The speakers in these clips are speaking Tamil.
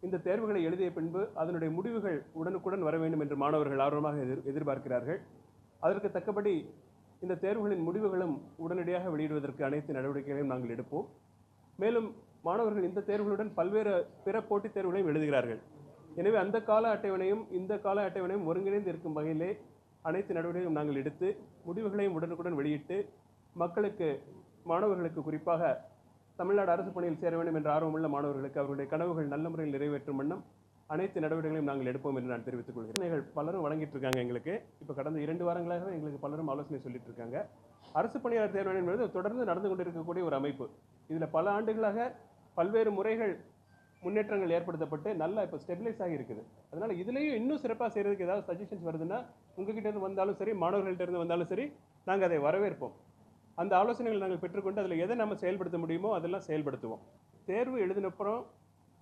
இந்த தேர்வுகளை எழுதிய பின்பு அதனுடைய முடிவுகள் உடனுக்குடன் வர வேண்டும் என்று மாணவர்கள் ஆர்வமாக எதிர்பார்க்கிறார்கள். அதற்கு தக்கபடி இந்த தேர்வுகளின் முடிவுகளும் உடனடியாக வெளியிடுவதற்கு அனைத்து நடவடிக்கைகளையும் நாங்கள் எடுப்போம். மேலும் மாணவர்கள் இந்த தேர்வுகளுடன் பல்வேறு பிற போட்டித் தேர்வுகளையும் எழுதுகிறார்கள். எனவே அந்த கால அட்டவணையும் இந்த கால அட்டவணையும் ஒருங்கிணைந்து இருக்கும் வகையிலே அனைத்து நடவடிக்கைகளும் நாங்கள் எடுத்து முடிவுகளையும் உடனுக்குடன் வெளியிட்டு மக்களுக்கு, மாணவர்களுக்கு, குறிப்பாக தமிழ்நாடு அரசு பணியில் சேர வேண்டும் என்ற ஆர்வமுள்ள மாணவர்களுக்கு அவர்களுடைய கனவுகள் நல்ல முறையில் நிறைவேற்றும் வண்ணம் அனைத்து நடவடிக்கைகளையும் நாங்கள் எடுப்போம் என்று நான் தெரிவித்துக் கொள்கிறேன். பலரும் வழங்கிட்டு இருக்காங்க எங்களுக்கு. இப்போ கடந்த 2 வாரங்களாக எங்களுக்கு பலரும் ஆலோசனை சொல்லிட்டு இருக்காங்க. அரசு பணியாளர் தேர்வு என்பது தொடர்ந்து நடந்து கொண்டிருக்கக்கூடிய ஒரு அமைப்பு. இதில் பல ஆண்டுகளாக பல்வேறு முறைகள் முன்னேற்றங்கள் ஏற்படுத்தப்பட்டு நல்லா இப்போ ஸ்டெபிலைஸ் ஆகி இருக்குது. அதனால இதுலேயும் இன்னும் சிறப்பாக செய்கிறதுக்கு ஏதாவது சஜஷன்ஸ் வருதுன்னா உங்ககிட்ட இருந்து வந்தாலும் சரி, மாணவர்கள்ட்ட இருந்து வந்தாலும் சரி, நாங்கள் அதை வரவேற்போம். அந்த ஆலோசனைகள் நாங்கள் பெற்றுக்கொண்டு அதில் எதை நம்ம செயல்படுத்த முடியுமோ அதெல்லாம் செயல்படுத்துவோம். தேர்வு எழுதினப்புறம்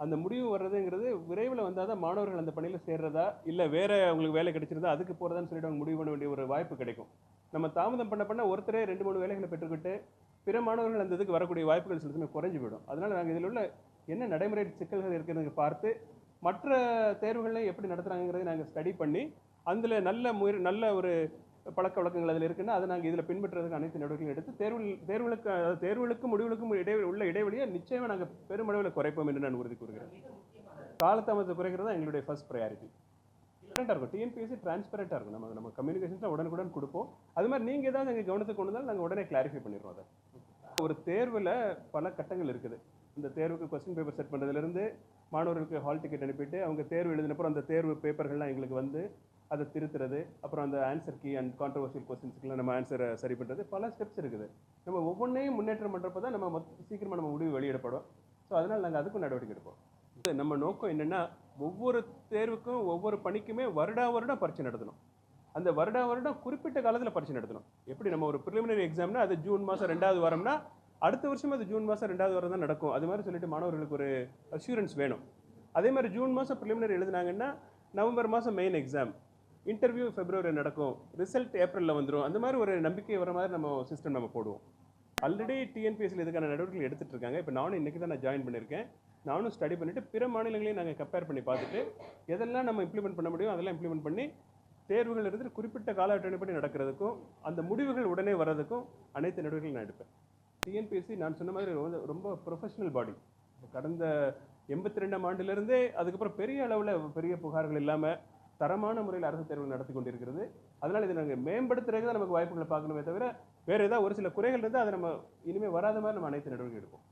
அந்த முடிவு வர்றதுங்கிறது விரைவில் வந்தால் தான் மாணவர்கள் அந்த பணியில் சேர்றதா இல்லை வேற அவங்களுக்கு வேலை கிடைச்சிருந்தா அதுக்கு போகிறதான்னு சொல்லிட்டு அவங்க முடிவு பண்ண வேண்டிய ஒரு வாய்ப்பு கிடைக்கும். நம்ம தாமதம் பண்ண ஒருத்தரே 2-3 வேலைகளை பெற்றுக்கிட்டு பிற மாணவர்கள் அந்த இதுக்கு வரக்கூடிய வாய்ப்புகள் சில சமயம் குறைஞ்சு போயிடும். அதனால நாங்கள் இதில் உள்ள என்ன நடைமுறை சிக்கல்கள் இருக்கிறது பார்த்து மற்ற தேர்வுகளையும் எப்படி நடத்துகிறாங்கிறதை நாங்கள் ஸ்டடி பண்ணி அதில் நல்ல ஒரு பழக்க வழக்கங்கள் அதில் இருக்குன்னா அதை நாங்கள் இதில் பின்பற்றுறதுக்கு அனைத்து நடவடிக்கைகளும் எடுத்து தேர்வுகளுக்கும் முடிவுகளுக்கும் உள்ள இடைவெளியை நிச்சயமாக நாங்கள் பெருமளவில் குறைப்போம் என்று நான் உறுதி கூறுகிறேன். காலதாமதத்தை குறைக்கிறது தான் எங்களுடைய ஃபர்ஸ்ட் ப்ரையாரிட்டி. இருக்கும் டிஎன்பிஎஸ்சி டிரான்ஸ்பரண்டாக இருக்கும். நம்ம கம்யூனிகேஷன்ஸாக உடனுக்குடன் கொடுப்போம். அது மாதிரி நீங்கள் ஏதாவது எங்கள் கவனத்துக்கு கொண்டு வந்தாலும் நாங்கள் உடனே கிளாரிஃபை பண்ணிடுறோம். அதை ஒரு தேர்வில் பல கட்டங்கள் இருக்குது. இந்த தேர்வுக்கு கொஸ்டின் பேப்பர் செட் பண்ணுறதுலேருந்து மாணவர்களுக்கு ஹால் டிக்கெட் அனுப்பிட்டு அவங்க தேர்வு எழுதினப்புறம் அந்த தேர்வு பேப்பர்கள்லாம் எங்களுக்கு வந்து அதை திருத்துறது, அப்புறம் அந்த ஆன்சர் கீ அண்ட் கான்ட்ரவர்சியல் கொஸ்டின்ஸுக்குலாம் நம்ம ஆன்சரை சரி பண்ணுறது, பல ஸ்டெப்ஸ் இருக்குது. நம்ம ஒவ்வொன்றையும் முன்னேற்றம் பண்ணுறப்ப தான் நம்ம சீக்கிரமாக நம்ம முடிவு வெளியிடப்படும். ஸோ அதனால் நாங்கள் அதுக்கும் நடவடிக்கை எடுப்போம். நம்ம நோக்கம் என்னென்னா ஒவ்வொரு தேர்வுக்கும் ஒவ்வொரு பணிக்குமே வருடம் பரீட்சை நடத்தணும். அந்த வருடம் குறிப்பிட்ட காலத்தில் பரீட்சை நடத்தணும். எப்படி நம்ம ஒரு ப்ரிலிமினரி எக்ஸாம்னா அது ஜூன் மாதம் 2வது வாரம்னா அடுத்த வருஷம் அது ஜூன் மாதம் 2வது வாரம் தான் நடக்கும். அது மாதிரி சொல்லிட்டு மாணவர்களுக்கு ஒரு அஷூரன்ஸ் வேணும். அதே மாதிரி ஜூன் மாதம் ப்ரிலிமினரி எழுதினாங்கன்னா நவம்பர் மாதம் மெயின் எக்ஸாம், இன்டர்வியூ பிப்ரவரி நடக்கும், ரிசல்ட் ஏப்ரலில் வந்துடும். அந்த மாதிரி ஒரு நம்பிக்கை வர மாதிரி நம்ம சிஸ்டம் நம்ம போடுவோம். ஆல்ரெடி டிஎன்பிஎஸ்சியில் இதுக்கான நடவடிக்கைகள் எடுத்துகிட்டு இருக்காங்க. இப்போ நானும் இன்றைக்கி தான் நான் ஜாயின் பண்ணியிருக்கேன். நானும் ஸ்டடி பண்ணிவிட்டு பிற மாநிலங்களையும் நாங்கள் கம்பேர் பண்ணி பார்த்துட்டு எதெல்லாம் நம்ம இம்ப்ளிமெண்ட் பண்ண முடியும் அதெல்லாம் இம்ப்ளிமெண்ட் பண்ணி தேர்வுகள் இருந்து குறிப்பிட்ட கால அட்டவணைப்படி நடக்கிறதுக்கும் அந்த முடிவுகள் உடனே வர்றதுக்கும் அனைத்து நடவடிக்கைகளும் நான் எடுப்பேன். டிஎன்பிஎஸ்சி நான் சொன்ன மாதிரி ரொம்ப ப்ரொஃபஷனல் பாடி. கடந்த 82ஆம் ஆண்டிலிருந்தே அதுக்கப்புறம் பெரிய அளவில் பெரிய புகார்கள் இல்லாமல் தரமான முறையில் அரசு தேர்வுகள் நடத்தி கொண்டிருக்கிறது. அதனால் இதை நாங்கள் மேம்படுத்துறதுக்கு தான் நமக்கு வாய்ப்புகளை பார்க்கணுமே தவிர வேறு ஏதாவது ஒரு சில குறைகள் இருந்தால் அதை நம்ம இனிமேல் வராத மாதிரி நம்ம அனைத்து நடவடிக்கை எடுப்போம்.